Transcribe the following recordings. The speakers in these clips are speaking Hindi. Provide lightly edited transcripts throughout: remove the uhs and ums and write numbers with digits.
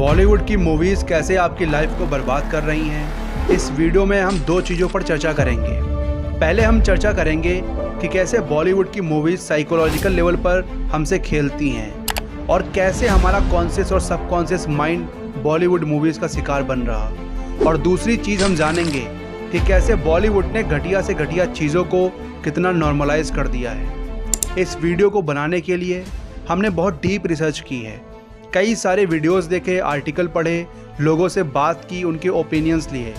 बॉलीवुड की मूवीज़ कैसे आपकी लाइफ को बर्बाद कर रही हैं, इस वीडियो में हम दो चीज़ों पर चर्चा करेंगे। पहले हम चर्चा करेंगे कि कैसे बॉलीवुड की मूवीज़ साइकोलॉजिकल लेवल पर हमसे खेलती हैं और कैसे हमारा कॉन्शियस और सबकॉन्शियस माइंड बॉलीवुड मूवीज़ का शिकार बन रहा। और दूसरी चीज़ हम जानेंगे कि कैसे बॉलीवुड ने घटिया से घटिया चीज़ों को कितना नॉर्मलाइज कर दिया है। इस वीडियो को बनाने के लिए हमने बहुत डीप रिसर्च की है, कई सारे वीडियोस देखे, आर्टिकल पढ़े, लोगों से बात की, उनके ओपिनियंस लिए,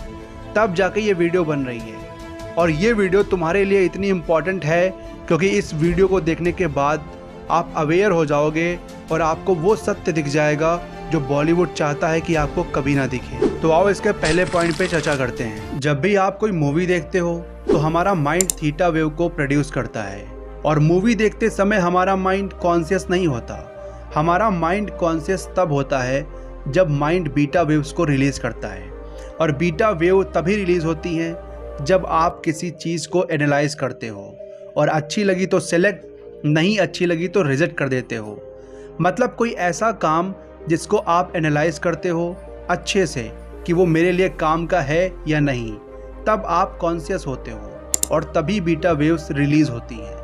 तब जाके ये वीडियो बन रही है। और ये वीडियो तुम्हारे लिए इतनी इम्पॉर्टेंट है क्योंकि इस वीडियो को देखने के बाद आप अवेयर हो जाओगे और आपको वो सत्य दिख जाएगा जो बॉलीवुड चाहता है कि आपको कभी ना दिखे। तो आओ इसके पहले पॉइंट पे चर्चा करते हैं। जब भी आप कोई मूवी देखते हो तो हमारा माइंड थीटा वेव को प्रोड्यूस करता है और मूवी देखते समय हमारा माइंड कॉन्शियस नहीं होता। हमारा माइंड कॉन्शियस तब होता है जब माइंड बीटा वेव्स को रिलीज़ करता है, और बीटा वेव तभी रिलीज़ होती हैं जब आप किसी चीज़ को एनालाइज करते हो और अच्छी लगी तो सेलेक्ट, नहीं अच्छी लगी तो रिजेक्ट कर देते हो। मतलब कोई ऐसा काम जिसको आप एनालाइज करते हो अच्छे से कि वो मेरे लिए काम का है या नहीं, तब आप कॉन्शियस होते हो और तभी बीटा वेव्स रिलीज़ होती हैं।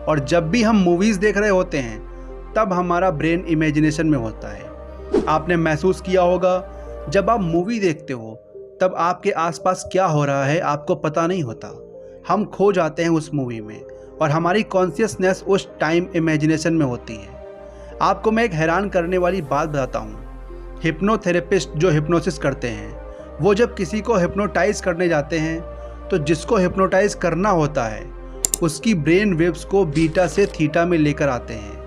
और जब भी हम मूवीज़ देख रहे होते हैं तब हमारा ब्रेन इमेजिनेशन में होता है। आपने महसूस किया होगा जब आप मूवी देखते हो तब आपके आसपास क्या हो रहा है आपको पता नहीं होता। हम खो जाते हैं उस मूवी में और हमारी कॉन्शियसनेस उस टाइम इमेजिनेशन में होती है। आपको मैं एक हैरान करने वाली बात बताता हूँ। हिप्नोथेरेपिस्ट जो हिप्नोसिस करते हैं, वो जब किसी को हिप्नोटाइज करने जाते हैं तो जिसको हिप्नोटाइज करना होता है उसकी ब्रेन वेव्स को बीटा से थीटा में लेकर आते हैं,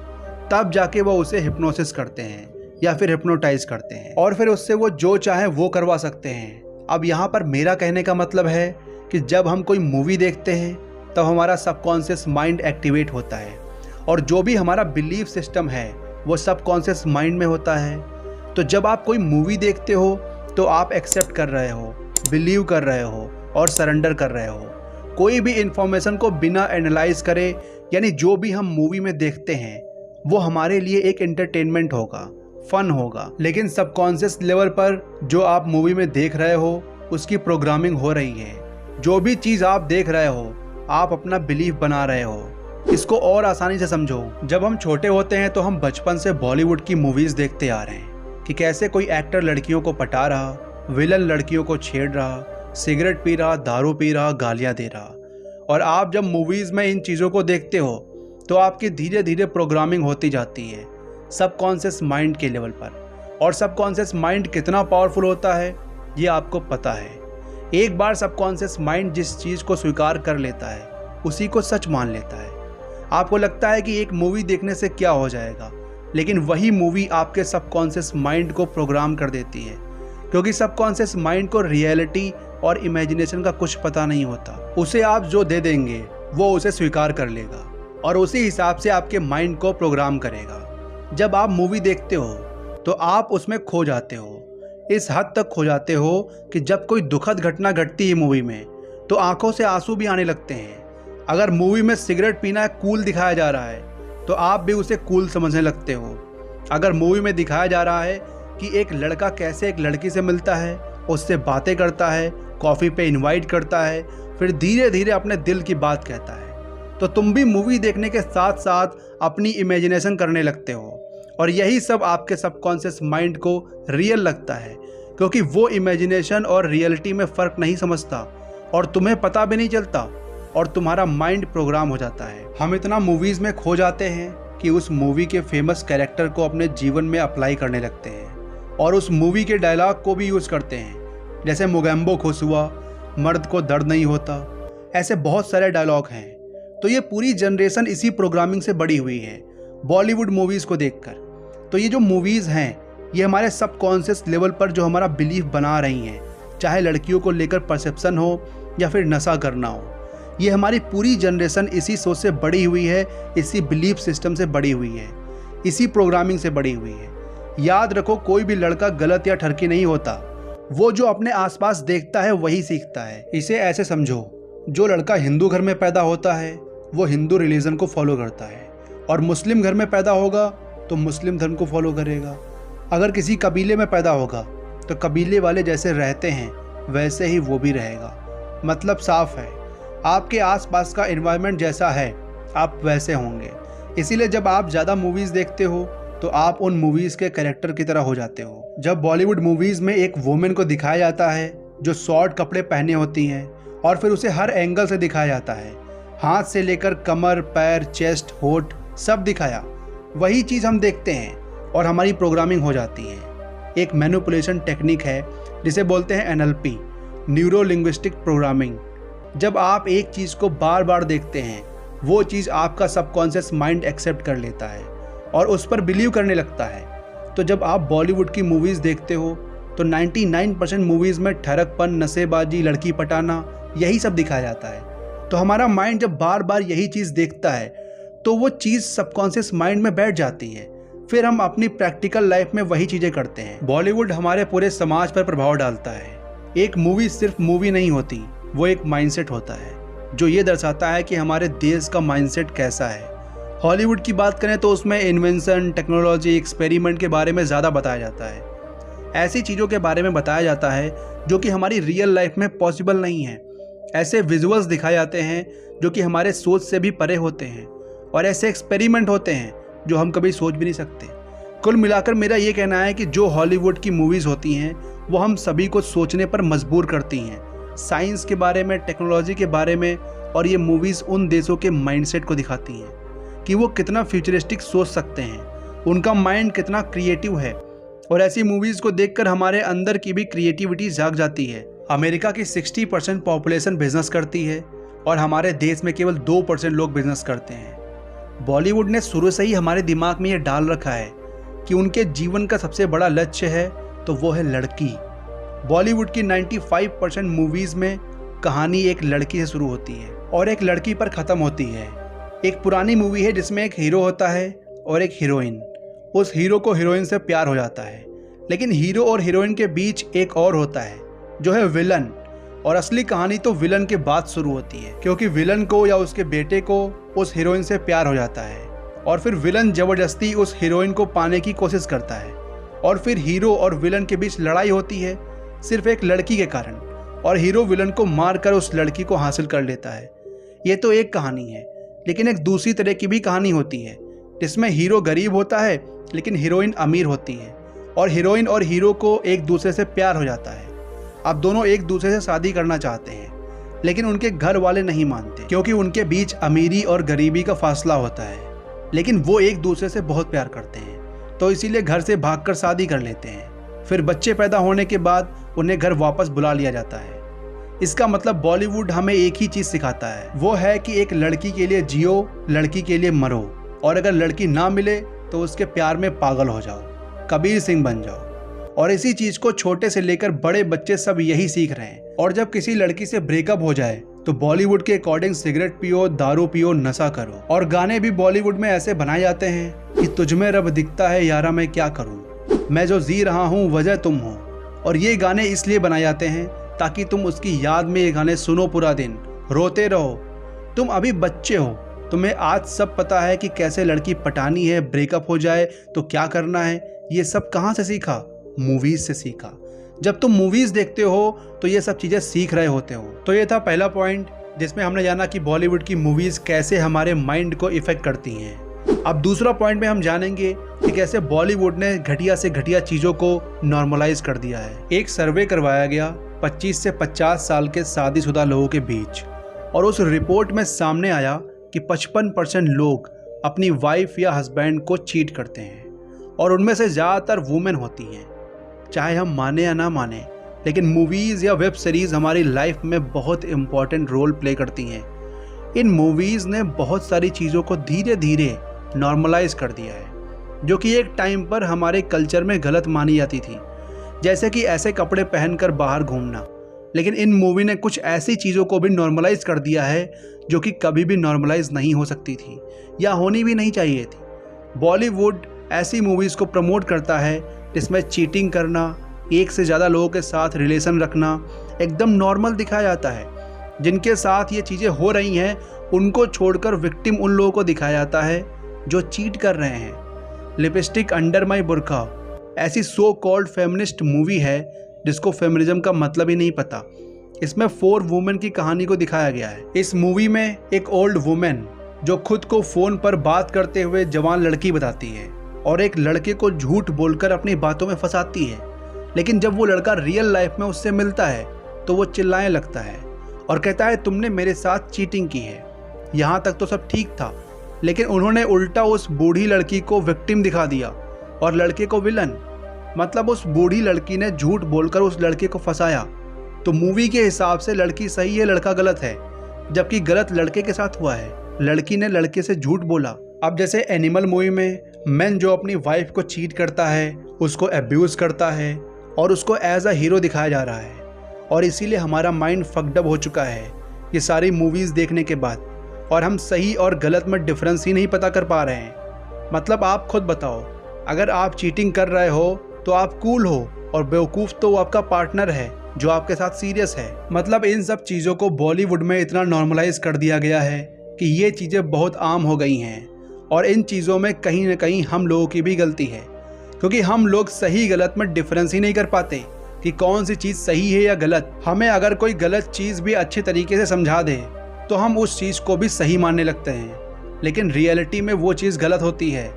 तब जाके वो उसे हिप्नोसिस करते हैं या फिर हिप्नोटाइज करते हैं और फिर उससे वो जो चाहे वो करवा सकते हैं। अब यहाँ पर मेरा कहने का मतलब है कि जब हम कोई मूवी देखते हैं तब हमारा सबकॉन्शियस माइंड एक्टिवेट होता है और जो भी हमारा बिलीफ सिस्टम है वो सबकॉन्शियस माइंड में होता है। तो जब आप कोई मूवी देखते हो तो आप एक्सेप्ट कर रहे हो, बिलीव कर रहे हो और सरेंडर कर रहे हो। कोई भी इंफॉर्मेशन को बिना एनालाइज करे, यानी जो भी हम मूवी में देखते हैं वो हमारे लिए एक एंटरटेनमेंट होगा, फन होगा। लेकिन सबकॉन्शियस लेवल पर जो आप मूवी में देख रहे हो उसकी प्रोग्रामिंग हो रही है। जो भी चीज़ आप देख रहे हो आप अपना बिलीफ बना रहे हो। इसको और आसानी से समझो। जब हम छोटे होते हैं तो हम बचपन से बॉलीवुड की मूवीज़ देखते आ रहे हैं कि कैसे कोई एक्टर लड़कियों को पटा रहा, विलन लड़कियों को छेड़ रहा, सिगरेट पी रहा, दारू पी रहा, गालियाँ दे रहा। और आप जब मूवीज़ में इन चीज़ों को देखते हो तो आपकी धीरे धीरे प्रोग्रामिंग होती जाती है सबकॉन्शियस माइंड के लेवल पर। और सबकॉन्शियस माइंड कितना पावरफुल होता है ये आपको पता है। एक बार सबकॉन्शियस माइंड जिस चीज़ को स्वीकार कर लेता है उसी को सच मान लेता है। आपको लगता है कि एक मूवी देखने से क्या हो जाएगा, लेकिन वही मूवी आपके सबकॉन्शियस माइंड को प्रोग्राम कर देती है, क्योंकि सबकॉन्शियस माइंड को रियलिटी और इमेजिनेशन का कुछ पता नहीं होता। उसे आप जो दे देंगे वो उसे स्वीकार कर लेगा और उसी हिसाब से आपके माइंड को प्रोग्राम करेगा। जब आप मूवी देखते हो तो आप उसमें खो जाते हो, इस हद तक खो जाते हो कि जब कोई दुखद घटना घटती है मूवी में तो आंखों से आंसू भी आने लगते हैं। अगर मूवी में सिगरेट पीना कूल दिखाया जा रहा है तो आप भी उसे कूल समझने लगते हो। अगर मूवी में दिखाया जा रहा है कि एक लड़का कैसे एक लड़की से मिलता है, उससे बातें करता है, कॉफ़ी पे इनवाइट करता है, फिर धीरे धीरे अपने दिल की बात कहता है, तो तुम भी मूवी देखने के साथ साथ अपनी इमेजिनेशन करने लगते हो। और यही सब आपके सबकॉन्शियस माइंड को रियल लगता है, क्योंकि वो इमेजिनेशन और रियलिटी में फ़र्क नहीं समझता और तुम्हें पता भी नहीं चलता और तुम्हारा माइंड प्रोग्राम हो जाता है। हम इतना मूवीज़ में खो जाते हैं कि उस मूवी के फेमस कैरेक्टर को अपने जीवन में अप्लाई करने लगते हैं और उस मूवी के डायलॉग को भी यूज़ करते हैं। जैसे मोगैम्बो खुश हुआ, मर्द को दर्द नहीं होता, ऐसे बहुत सारे डायलॉग हैं। तो ये पूरी जनरेशन इसी प्रोग्रामिंग से बड़ी हुई है बॉलीवुड मूवीज़ को देखकर। तो ये जो मूवीज़ हैं ये हमारे सबकॉन्शियस लेवल पर जो हमारा बिलीफ बना रही हैं, चाहे लड़कियों को लेकर परसेप्शन हो या फिर नशा करना हो, ये हमारी पूरी जनरेशन इसी सोच से बड़ी हुई है, इसी बिलीफ सिस्टम से बड़ी हुई है, इसी प्रोग्रामिंग से बड़ी हुई है। याद रखो, कोई भी लड़का गलत या ठरकी नहीं होता, वो जो अपने आसपास देखता है वही सीखता है। इसे ऐसे समझो, जो लड़का हिंदू घर में पैदा होता है वो हिंदू रिलीजन को फॉलो करता है और मुस्लिम घर में पैदा होगा तो मुस्लिम धर्म को फॉलो करेगा। अगर किसी कबीले में पैदा होगा तो कबीले वाले जैसे रहते हैं वैसे ही वो भी रहेगा। मतलब साफ है, आपके आसपास का एनवायरनमेंट जैसा है आप वैसे होंगे। इसीलिए जब आप ज़्यादा मूवीज़ देखते हो तो आप उन मूवीज़ के कैरेक्टर की तरह हो जाते हो। जब बॉलीवुड मूवीज़ में एक वुमेन को दिखाया जाता है जो शॉर्ट कपड़े पहने होती हैं और फिर उसे हर एंगल से दिखाया जाता है, हाथ से लेकर कमर, पैर, चेस्ट, होठ सब दिखाया, वही चीज़ हम देखते हैं और हमारी प्रोग्रामिंग हो जाती है। एक मैनिपुलेशन टेक्निक है जिसे बोलते हैं NLP, न्यूरो लिंग्विस्टिक प्रोग्रामिंग। जब आप एक चीज़ को बार बार देखते हैं वो चीज़ आपका सबकॉन्शियस माइंड एक्सेप्ट कर लेता है और उस पर बिलीव करने लगता है। तो जब आप बॉलीवुड की मूवीज़ देखते हो तो 99% मूवीज़ में ठरकपन, नशेबाजी, लड़की पटाना यही सब दिखाया जाता है। तो हमारा माइंड जब बार बार यही चीज़ देखता है तो वो चीज़ सबकॉन्शियस माइंड में बैठ जाती है। फिर हम अपनी प्रैक्टिकल लाइफ में वही चीज़ें करते हैं। बॉलीवुड हमारे पूरे समाज पर प्रभाव डालता है। एक मूवी सिर्फ मूवी नहीं होती, वो एक माइंडसेट होता है जो ये दर्शाता है कि हमारे देश का माइंडसेट कैसा है। हॉलीवुड की बात करें तो उसमें इन्वेंशन, टेक्नोलॉजी, एक्सपेरिमेंट के बारे में ज़्यादा बताया जाता है। ऐसी चीज़ों के बारे में बताया जाता है जो कि हमारी रियल लाइफ में पॉसिबल नहीं है। ऐसे विजुअल्स दिखाए जाते हैं जो कि हमारे सोच से भी परे होते हैं और ऐसे एक्सपेरिमेंट होते हैं जो हम कभी सोच भी नहीं सकते। कुल मिलाकर मेरा ये कहना है कि जो हॉलीवुड की मूवीज़ होती हैं वो हम सभी को सोचने पर मजबूर करती हैं, साइंस के बारे में, टेक्नोलॉजी के बारे में। और ये मूवीज़ उन देशों के माइंडसेट को दिखाती हैं कि वो कितना फ्यूचरिस्टिक सोच सकते हैं, उनका माइंड कितना क्रिएटिव है। और ऐसी मूवीज़ को देखकर हमारे अंदर की भी क्रिएटिविटी जाग जाती है। अमेरिका की 60% पॉपुलेशन बिजनेस करती है और हमारे देश में केवल 2% लोग बिजनेस करते हैं। बॉलीवुड ने शुरू से ही हमारे दिमाग में ये डाल रखा है कि उनके जीवन का सबसे बड़ा लक्ष्य है तो वो है लड़की। बॉलीवुड की 95% मूवीज़ में कहानी एक लड़की से शुरू होती है और एक लड़की पर ख़त्म होती है। एक पुरानी मूवी है जिसमें एक हीरो होता है और एक हीरोइन। उस हीरो को हीरोइन से प्यार हो जाता है, लेकिन हीरो और हीरोइन के बीच एक और होता है जो है विलन। और असली कहानी तो विलन के बाद शुरू होती है, क्योंकि विलन को या उसके बेटे को उस हीरोइन से प्यार हो जाता है और फिर विलन ज़बरदस्ती उस हीरोइन को पाने की कोशिश करता है और फिर हीरो और विलन के बीच लड़ाई होती है सिर्फ एक लड़की के कारण और हीरो विलन को मारकर उस लड़की को हासिल कर लेता है। ये तो एक कहानी है, लेकिन एक दूसरी तरह की भी कहानी होती है जिसमें हीरो गरीब होता है लेकिन हीरोइन अमीर होती है और हीरोइन और हीरो को एक दूसरे से प्यार हो जाता है। अब दोनों एक दूसरे से शादी करना चाहते हैं लेकिन उनके घर वाले नहीं मानते, क्योंकि उनके बीच अमीरी और गरीबी का फासला होता है। लेकिन वो एक दूसरे से बहुत प्यार करते हैं तो इसीलिए घर से भागकर शादी कर लेते हैं। फिर बच्चे पैदा होने के बाद उन्हें घर वापस बुला लिया जाता है। इसका मतलब बॉलीवुड हमें एक ही चीज़ सिखाता है, वो है कि एक लड़की के लिए जियो, लड़की के लिए मरो, और अगर लड़की ना मिले तो उसके प्यार में पागल हो जाओ, कबीर सिंह बन जाओ। और इसी चीज़ को छोटे से लेकर बड़े बच्चे सब यही सीख रहे हैं। और जब किसी लड़की से ब्रेकअप हो जाए तो बॉलीवुड के अकॉर्डिंग सिगरेट पियो, दारू पियो, नशा करो। और गाने भी बॉलीवुड में ऐसे बनाए जाते हैं कि तुझमें रब दिखता है यारा मैं क्या करूँ, मैं जो जी रहा हूँ वजह तुम हो। और ये गाने इसलिए बनाए जाते हैं ताकि तुम उसकी याद में ये गाने सुनो पूरा दिन, रोते रहो। तुम अभी बच्चे हो, तुम्हें आज सब पता है कि कैसे लड़की पटानी है, ब्रेकअप हो जाए तो क्या करना है। ये सब कहाँ से सीखा? मूवीज़ से सीखा। जब तुम मूवीज़ देखते हो तो ये सब चीज़ें सीख रहे होते हो। तो ये था पहला पॉइंट जिसमें हमने जाना कि बॉलीवुड की मूवीज़ कैसे हमारे माइंड को इफ़ेक्ट करती हैं। अब दूसरा पॉइंट में हम जानेंगे कि कैसे बॉलीवुड ने घटिया से घटिया चीज़ों को नॉर्मलाइज कर दिया है। एक सर्वे करवाया गया 25 से 50 साल के शादीशुदा लोगों के बीच, और उस रिपोर्ट में सामने आया कि 55% लोग अपनी वाइफ या हस्बैंड को चीट करते हैं और उनमें से ज़्यादातर वुमेन होती हैं। चाहे हम माने या ना माने, लेकिन मूवीज़ या वेब सीरीज़ हमारी लाइफ में बहुत इम्पॉर्टेंट रोल प्ले करती हैं। इन मूवीज़ ने बहुत सारी चीज़ों को धीरे धीरे नॉर्मलाइज कर दिया है जो कि एक टाइम पर हमारे कल्चर में गलत मानी जाती थी, जैसे कि ऐसे कपड़े पहनकर बाहर घूमना। लेकिन इन मूवी ने कुछ ऐसी चीज़ों को भी नॉर्मलाइज कर दिया है जो कि कभी भी नॉर्मलाइज नहीं हो सकती थी या होनी भी नहीं चाहिए थी। बॉलीवुड ऐसी मूवीज़ को प्रमोट करता है जिसमें चीटिंग करना, एक से ज़्यादा लोगों के साथ रिलेशन रखना एकदम नॉर्मल दिखाया जाता है। जिनके साथ ये चीज़ें हो रही हैं उनको छोड़कर विक्टिम उन लोगों को दिखाया जाता है जो चीट कर रहे हैं। लिपस्टिक अंडर माई बुरका, ऐसी सो कॉल्ड फेमिनिस्ट मूवी है जिसको फेमिनिज्म का मतलब ही नहीं पता। इसमें 4 वुमेन की कहानी को दिखाया गया है। इस मूवी में एक ओल्ड वुमेन जो खुद को फ़ोन पर बात करते हुए जवान लड़की बताती है और एक लड़के को झूठ बोलकर अपनी बातों में फंसाती है, लेकिन जब वो लड़का रियल लाइफ में उससे मिलता है तो वो चिल्लाने लगता है और कहता है तुमने मेरे साथ चीटिंग की है। यहाँ तक तो सब ठीक था, लेकिन उन्होंने उल्टा उस बूढ़ी लड़की को विक्टिम दिखा दिया और लड़के को विलन। मतलब उस बूढ़ी लड़की ने झूठ बोलकर उस लड़के को फंसाया। तो मूवी के हिसाब से लड़की सही है, लड़का गलत है, जबकि गलत लड़के के साथ हुआ है। लड़की ने लड़के से झूठ बोला। अब जैसे एनिमल मूवी में मैन जो अपनी वाइफ को चीट करता है, उसको अब्यूज़ करता है और उसको एज अ हीरो दिखाया जा रहा है, और इसीलिए हमारा माइंड फक्ड अप हो चुका है ये सारी मूवीज़ देखने के बाद, और हम सही और गलत में डिफरेंस ही नहीं पता कर पा रहे हैं। मतलब आप खुद बताओ, अगर आप चीटिंग कर रहे हो तो आप कूल हो और बेवकूफ़ तो वो आपका पार्टनर है जो आपके साथ सीरियस है। मतलब इन सब चीज़ों को बॉलीवुड में इतना नॉर्मलाइज कर दिया गया है कि ये चीज़ें बहुत आम हो गई हैं, और इन चीज़ों में कहीं ना कहीं हम लोगों की भी गलती है, क्योंकि हम लोग सही गलत में डिफरेंस ही नहीं कर पाते कि कौन सी चीज़ सही है या गलत। हमें अगर कोई गलत चीज़ भी अच्छे तरीके से समझा दे तो हम उस चीज़ को भी सही मानने लगते हैं, लेकिन रियलिटी में वो चीज़ गलत होती है।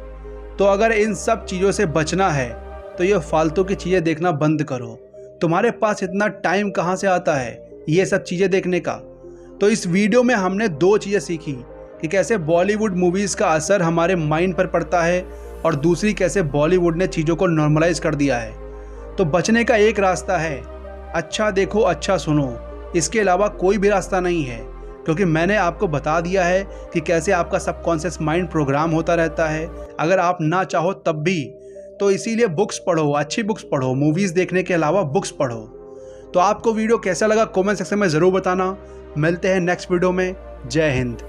तो अगर इन सब चीज़ों से बचना है तो ये फालतू की चीज़ें देखना बंद करो। तुम्हारे पास इतना टाइम कहाँ से आता है ये सब चीज़ें देखने का। तो इस वीडियो में हमने 2 चीज़ें सीखी कि कैसे बॉलीवुड मूवीज़ का असर हमारे माइंड पर पड़ता है, और दूसरी कैसे बॉलीवुड ने चीज़ों को नॉर्मलाइज कर दिया है। तो बचने का एक रास्ता है, अच्छा देखो अच्छा सुनो, इसके अलावा कोई भी रास्ता नहीं है, क्योंकि मैंने आपको बता दिया है कि कैसे आपका सबकॉन्शियस माइंड प्रोग्राम होता रहता है अगर आप ना चाहो तब भी। तो इसीलिए बुक्स पढ़ो, अच्छी बुक्स पढ़ो, मूवीज़ देखने के अलावा बुक्स पढ़ो। तो आपको वीडियो कैसा लगा कमेंट सेक्शन में ज़रूर बताना। मिलते हैं नेक्स्ट वीडियो में। जय हिंद।